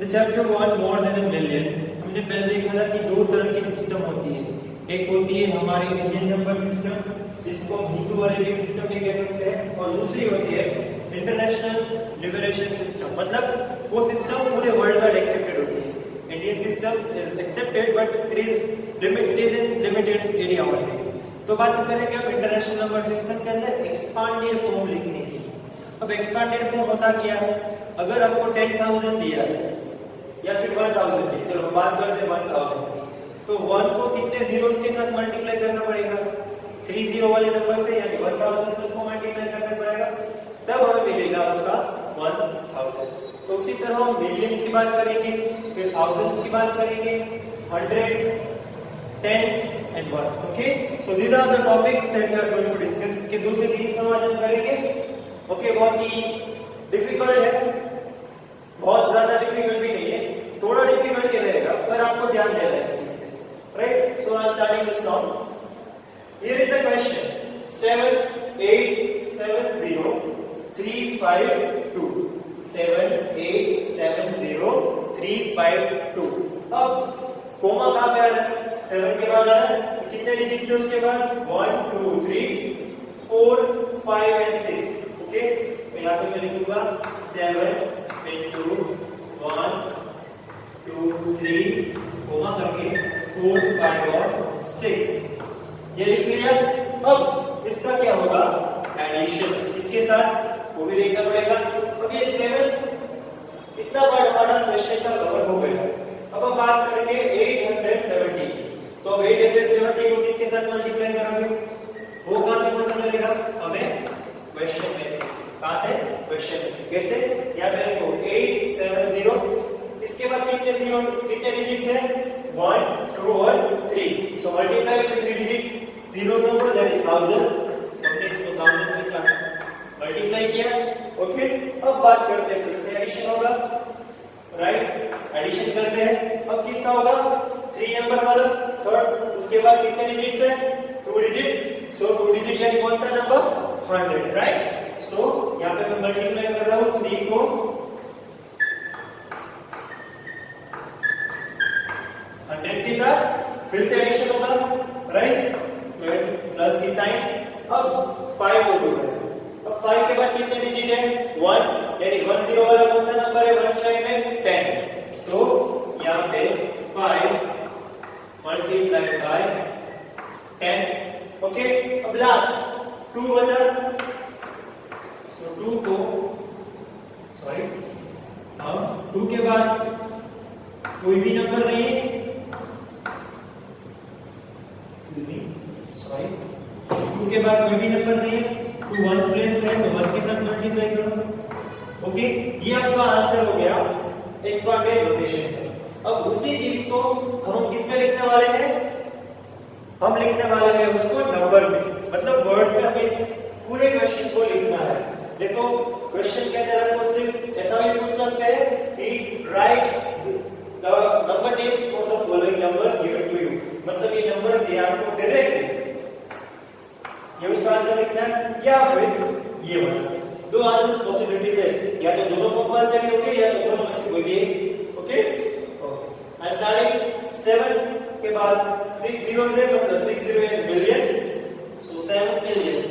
Chapter 1 more than a million, हमने पहले देखा था कि दो तरह की सिस्टम होती है। एक होती है हमारी इंडियन नंबर सिस्टम, जिसको हम हिंदू अरेबिक सिस्टम भी कह सकते हैं, और दूसरी होती है इंटरनेशनल लिबरेशन सिस्टम, मतलब वो सिस्टम पूरे वर्ल्ड वाइड एक्सेप्टेड होती है। Indian system is accepted but it is in limited area only. तो बात करेंगे हम इंटरनेशनल नंबर सिस्टम के अंदर एक्सपांडेड फॉर्म लिखने की। अब एक्सपांडेड फॉर्म होता क्या है? अगर आपको 10,000 दिया है या फिर 1000 दिया, चलो बात करते हैं 1000 की, तो 1 को कितने जीरोस के साथ मल्टीप्लाई करना पड़ेगा? 3 जीरो वाले नंबर से, यानी 1000 से उसको मल्टीप्लाई करना पड़ेगा, तब हमें मिलेगा उसका 1000। तो उसी तरह हम मिलियंस की बात करेंगे, फिर थाउजेंड्स की बात करेंगे, hundreds, tens and ones. Okay, so these are the topics that we are going to discuss. इसके 2 से 3 समाधान करेंगे। ओके, बहुत ही डिफिकल्ट है, बहुत ज्यादा डिफिकल्ट भी नहीं है, थोड़ा डिफिकल्ट ही रहेगा, पर आपको ध्यान देना है इस चीज पे, right? So I am starting this song. Here is the question 7 8 7 0 3 5 2 7 8 7 0 3 5 2। अब कोमा कहां पे आ रहा है? 7 के बाद आ रहा है, तो कितने डिजिट थे उसके बाद? 1 2 3 4 5 एंड 6। ओके, तो यहां पे मैं लिखूंगा 7 into 1 2 3 कोमा करके 4 5 और 6, ये लिख लिया। अब इसका क्या होगा? एडिशन इसके साथ वो भी देखना पड़ेगा। अब ये 7 इतना वर्ड हमारा क्वेश्चन का कवर हो गया। अब हम बात करेंगे 870 की। तो अब 870 को किसके साथ मल्टीप्लाई करेंगे? वो कहां से पता चलेगा हमें? क्वेश्चन में से। कहां से? क्वेश्चन में से। कैसे? यहां पे देखो 870, इसके बाद कितने जीरो, कितने डिजिट्स हैं? 1 2 और 3। So multiply with 3 digit zero number, that is 1000। सो हमने इसको 1000 के साथ मल्टीप्लाई किया। और फिर अब बात करते हैं, फिर से एडिशन होगा, राइट? एडिशन करते हैं। अब किसका होगा? 3 नंबर वाला, थर्ड। उसके बाद कितने डिजिट्स हैं? 2 डिजिट्स। सो 2 डिजिट यानी कौन सा नंबर? 100, राइट? सो यहां पे मैं मल्टीप्लाई कर रहा हूं 3 को 100 के साथ, फिर से एडिशन होगा, राइट? प्लस की साइन। अब 5 हो गया। अब 5 के बाद कितने डिजिट है? 1, यानी 10 वाला कौन सा नंबर है? 1 की लाइन में 10। तो यहां पे 5 मल्टीप्लाइड बाय 10। ओके, अब लास्ट 2 बचा। सो 2 को सॉरी, अब 2 के बाद कोई भी नंबर नहीं है, सॉरी, 2 के बाद कोई भी नंबर नहीं है, 2 वंस प्लेस में है, तो 1 के साथ मल्टीप्लाई करो। ओके, ये आपका आंसर हो गया एक्सपांडेड नोटेशन का। अब उसी चीज को हम किस में लिखने वाले हैं? हम लिखने वाले हैं उसको नंबर में, मतलब वर्ड्स में हमें इस पूरे क्वेश्चन को लिखना है। देखो, क्वेश्चन के अंदर आपको सिर्फ ऐसा भी पूछ सकते हैं कि write the number names for the following numbers given to you, मतलब ये नंबर दिया आपको डायरेक्टली, ये उसका आंसर लिखना है, या फिर ये वाला। 2 आंसर्स पॉसिबिलिटीज है, या तो दोनों कंपलसरी होंगे या तो दोनों में से कोई भी एक। ओके, आई एम स्टार्टिंग 7 के बाद 6 zeros है, मतलब 6 0 in million, so 7 million.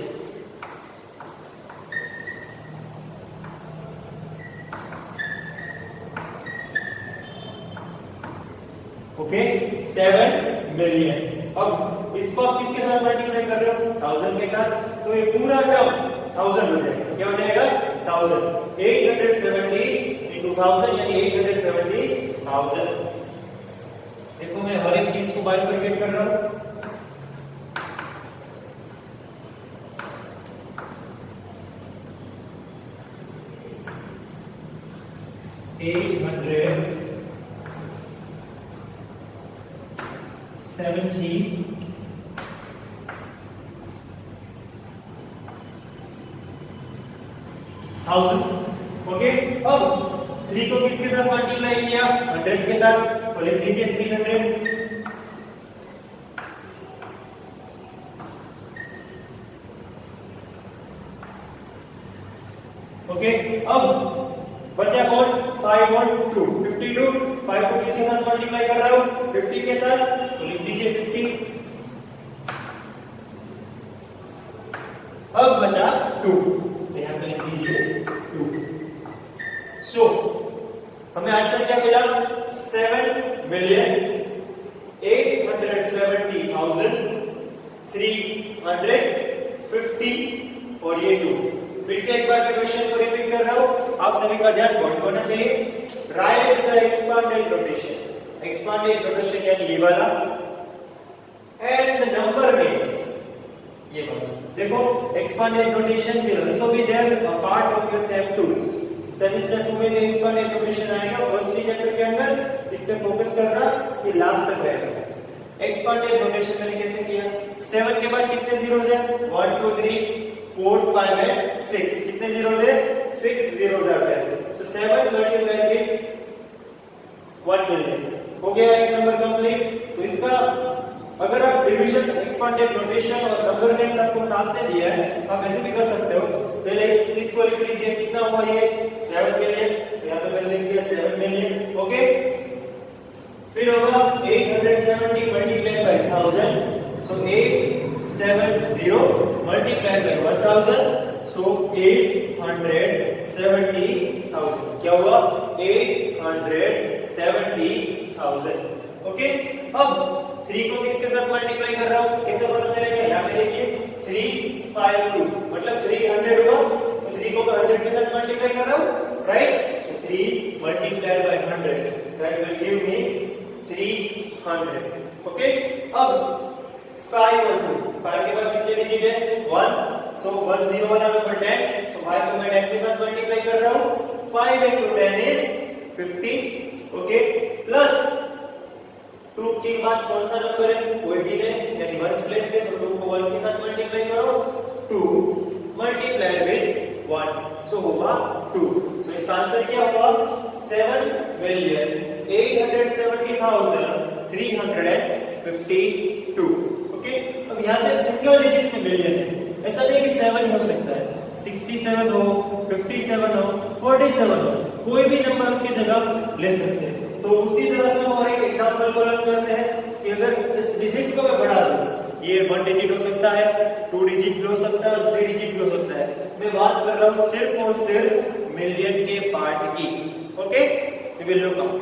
Okay, 7 million. अब इसको आप किसके साथ मल्टीप्लाई कर रहे हो? 1000 के साथ, तो ये पूरा टर्म 1000 हो जाएगा। क्या हो जाएगा? 1000। 870 into 1000 यानी 870,000। देखो, मैं हर एक चीज को बाइफरकेट कर रहा हूं। ओके, अब 3 को किसके साथ मल्टीप्लाई किया? 100 के साथ, तो लिख दीजिए 300। ओके, अब बचा कौन? 5 और 2 52 5 को किसके साथ मल्टीप्लाई कर रहा हूं 50 के साथ, तो लिख दीजिए 50। अब बचा 2, तो यहां पे लिख दीजिए 2। सो हमें आंसर क्या मिला 7,870,350 और ये 2। फिर से एक बार मैं क्वेश्चन को रिपीट कर रहा हूं, आप सभी का ध्यान बहुत होना चाहिए। Right the expanded notation, expanded notation यानी ये वाला, एंड द नंबर नेम्स ये वाला। देखो expanded notation will also be there a part of your sem 2। Semester 2 में भी एक्सपांडेड नोटेशन आएगा फर्स्ट चैप्टर के अंदर, इस पे फोकस करना, ये लास्ट तक रहेगा। एक्सपांडेड नोटेशन मैंने कैसे किया, 7 के बाद कितने जीरोस है 1 2 3 4 5 एंड 6, कितने जीरोस है 6 जीरोस आते हैं। सो 7 मल्टीप्लाइड विद 1 मिलियन, हो गया एक नंबर कंप्लीट। तो इसका अगर आप डिवीजन एक्सपांडेड नोटेशन और नंबर नेम्स आपको साथ में दिया है, आप ऐसे भी कर सकते हो। पहले इस चीज को लिख लीजिए, कितना हुआ ये 7 मिलियन, तो यहां पे मैंने लिख दिया 7 मिलियन। ओके, फिर होगा 870 multiplied by 1000, so 870 multiplied by 1000, सो 870,000। क्या हुआ 870,000। ओके, अब 3 को किसके साथ मल्टीप्लाई कर रहा हूं, कैसे पता चलेगा, यहां पे देखिए 352 मतलब 300 हुआ, तो 3 को 100 के साथ मल्टीप्लाई कर रहा हूं, right. So 3 multiplied by 100 that will give me 300। Okay, अब 5 और 2, 5 के बाद कितने डिजिट है 1, सो 10 वाला नंबर 10, सो 5 को मैं 10 के साथ मल्टीप्लाई कर रहा हूं, 5 into 10 is 50। ओके, प्लस 2 के बाद कौन सा नंबर है, कोई भी नहीं, यानी 1 प्लेस पे, सो 2 को 1 के साथ मल्टीप्लाई करो, 2 मल्टीप्लाइड विद 1, सो होगा 2। सो इसका आंसर क्या होगा 7,870,352। ओके, अब यहां पे सिंगल डिजिट में मिलियन है, ऐसा नहीं कि 7 ही हो सकता है, 67 हो 57 हो 47 हो, कोई भी नंबर उसकी जगह ले सकते हैं। तो उसी तरह से हम और एक एग्जांपल को लर्न करते हैं कि अगर इस डिजिट को मैं बढ़ा दूं, ये 1 डिजिट हो सकता है, 2 डिजिट भी हो सकता है और 3 डिजिट भी हो सकता है। मैं बात कर रहा हूं सिर्फ और सिर्फ मिलियन के पार्ट की। Okay, we will look out.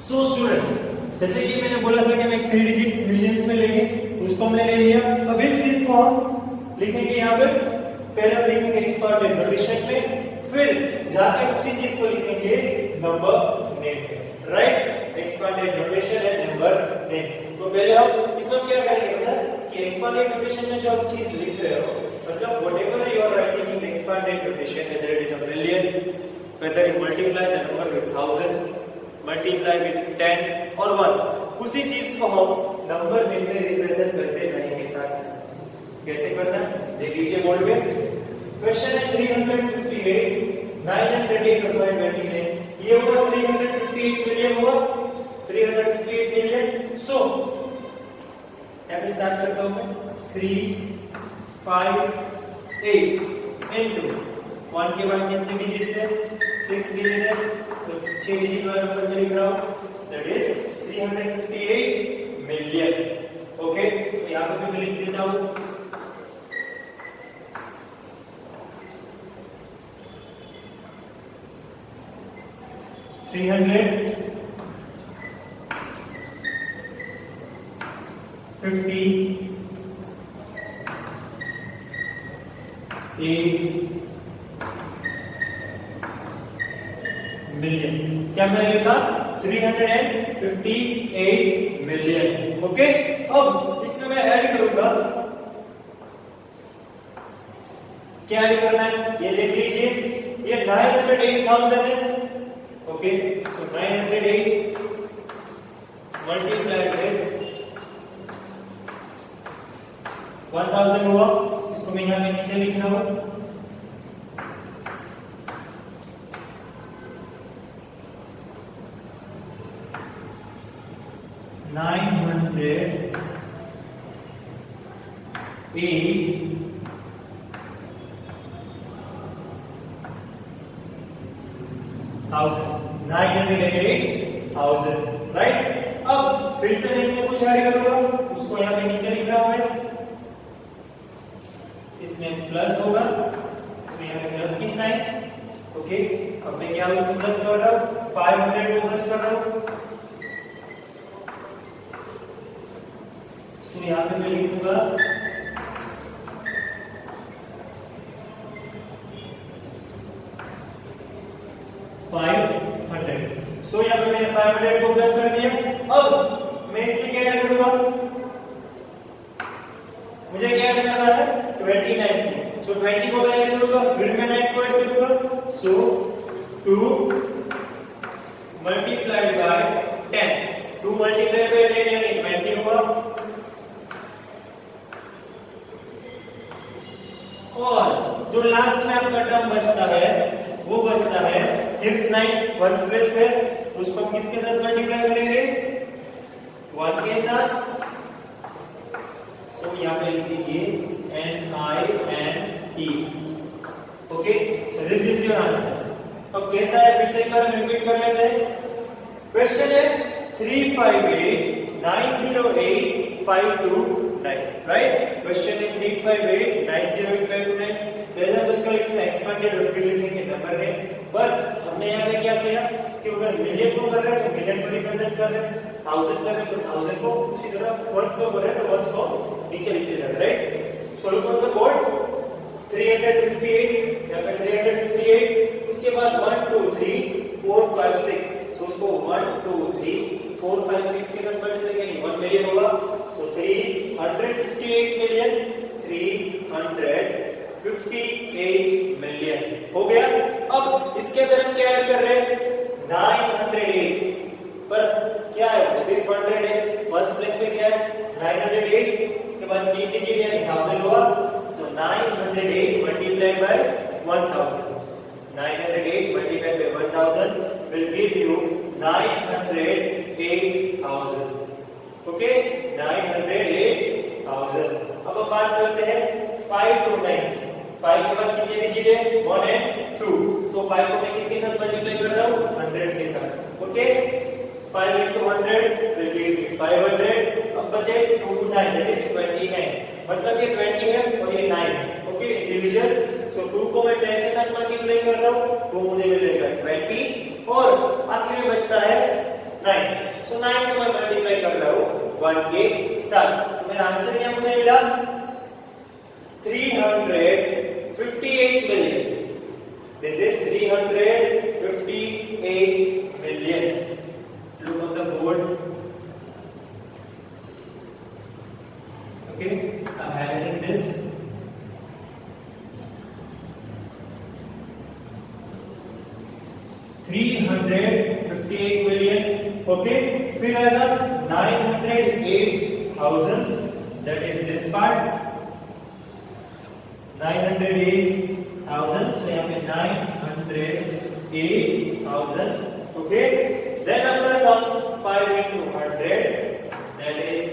So student, जैसे कि मैंने बोला था कि मैं 3 डिजिट मिलियंस में लेंगे, तो उसको हमने ले लिया। अब इस चीज को हम लिखेंगे यहां पे, पहले हम लिखेंगे एक्सपांडेड नोटेशन में, फिर जाके उसी चीज को लिखेंगे नंबर नेम में, right. Expanded notation and number name. तो पहले हम इसमें क्या करेंगे पता है कि एक्सपांडेड नोटेशन में जो आप चीज लिख रहे हो, मतलब whatever you are writing in expanded notation, whether it is a million, whether you multiply the number with 1000, multiply with 10 और 1, उसी चीज को हम नंबर नेम में रिप्रेजेंट करते जाएंगे साथ साथ। कैसे करना है देख लीजिए बोर्ड पे। क्वेश्चन है 358 908 और 529, ये होगा 358 मिलियन होगा, 358 मिलियन। सो यहां पे स्टार्ट करता हूं मैं 358 इनटू 1 के बाद कितने डिजिट है 6 डिजिट है, तो 6 डिजिट वाला नंबर मैं लिख रहा हूं, दैट इज 358 मिलियन। ओके, तो यहां पे मैं लिख देता हूं 358 मिलियन। क्या मैंने लिखा 358 मिलियन। ओके, अब इसमें मैं ऐड करूंगा, क्या ऐड करना है ये देख लीजिए, ये 908,000 है। ओके, सो 908 मल्टीप्लाइड विद 1000 हुआ, इसको मैं यहां पे नीचे लिख रहा हूं, 908 1000 908,000, राइट। अब फिर से मैं इसमें कुछ ऐड करूंगा, उसको यहाँ पे नीचे लिख रहा हूं मैं, इसमें प्लस होगा, तो यहाँ पे प्लस की साइन, ओके। अब मैं क्या उसको प्लस कर रहा हूँ, 500 को प्लस कर रहा हूँ, तो यहाँ पे मैं लिखूंगा 500। सो यहाँ पे मैंने 500 को प्लस कर दिया। अब मैं इसमें क्या ऐड करूंगा, मुझे क्या ऐड करना है, 29 को। सो 20 को मैं ऐड करूंगा, फिर मैं 9 को ऐड करूंगा, सो 2 मल्टीप्लाइड बाय 10, 2 मल्टीप्लाइड बाय 10 यानी 20 हुआ, और जो लास्ट में आपका टर्म बचता है वो बचता है सिर्फ 9 वंस प्लेस पे, उसको हम किसके साथ मल्टीप्लाई करेंगे, 1 के साथ। सो यहाँ पे लिख दीजिए NINT, okay. So this is your answer. अब कैसा है फिर से एक बार रिपीट कर लेते हैं। क्वेश्चन है 358908529, राइट। क्वेश्चन है 358908529। पहले हम उसका लिखना एक्सपेंडेड और फिर लिखेंगे नंबर है, पर हमने यहाँ पे क्या किया कि अगर मिलियन को कर रहे हैं तो मिलियन को रिप्रेजेंट कर रहे हैं, 1000 कर रहे हैं तो 1000 को, उसी तरह वंस को कर रहे हैं तो वंस को नीचे लिखते जा रहे हैं, right. So look on the board, 358, यहाँ पे 358, उसके बाद 1 2 3 4 5 6, सो उसको 1 2 3 4 5 6 के साथ मल्टीप्लाई करेंगे, 1 मिलियन होगा। सो 358 मिलियन, 358 मिलियन हो गया। अब इसके अंदर हम क्या ऐड कर रहे हैं, 908, पर क्या है सिर्फ 100 है, वंस प्लेस पे क्या है 908 के बाद 3 डिजिट यानी 1000 हुआ। सो 908 multiplied by 1000, 908 multiplied by 1000 will give you 908,000, okay, 908,000। अब हम बात करते हैं 5 to 9, 5 के बाद कितने डिजिट है, 1 and 2, सो 5 को मैं किसके साथ मल्टीप्लाई कर रहा हूँ, 100 के साथ, okay. 5 into 100 will give me 500। अब बचे 2 9, that is 29, मतलब ये 20 है और ये 9 है, ओके, इंडिविजुअल। सो 2 को मैं 10 के साथ मल्टीप्लाई कर रहा हूँ, वो मुझे मिलेगा 20, और आखिर में बचता है 9। सो 9 को मैं मल्टीप्लाई कर रहा हूँ 1 के साथ, तो मेरा आंसर क्या मुझे मिला, 358 million. This is 358 million. Look on the board. Okay, I'm adding this. 358 million. Okay, फिर आएगा 908,000. That is this part. 908,000. So यहाँ पे 908,000. Okay. Then after comes 5 into 100, that is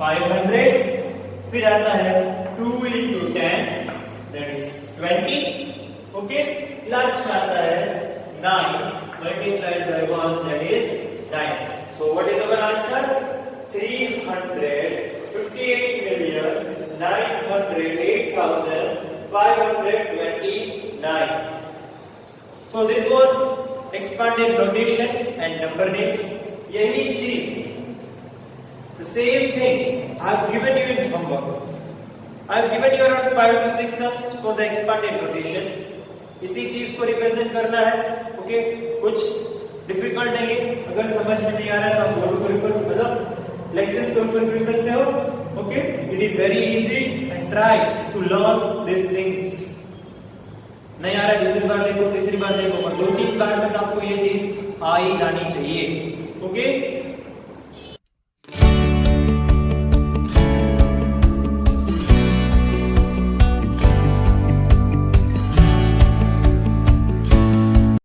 500. फिर आता है 2 into 10, that is 20. Okay. Last में आता है 9 multiplied by 1, that is 9. So what is our answer? 358,908,529. So this was expanded notation and number names. यही चीज, the same thing I have given you in homework. I have given you around 5 to 6 sums for the expanded notation. इसी चीज को represent करना है, okay. कुछ difficult नहीं है, अगर समझ में नहीं आ रहा है तो आप बोर्ड को रिफर, मतलब लेक्चर्स को रिफर कर सकते हो, okay. It is very easy and try to learn this things. नहीं आ रहा है दूसरी बार देखो, तीसरी बार देखो, पर 2-3 बार में तो आपको ये चीज आ ही जानी चाहिए, ओके।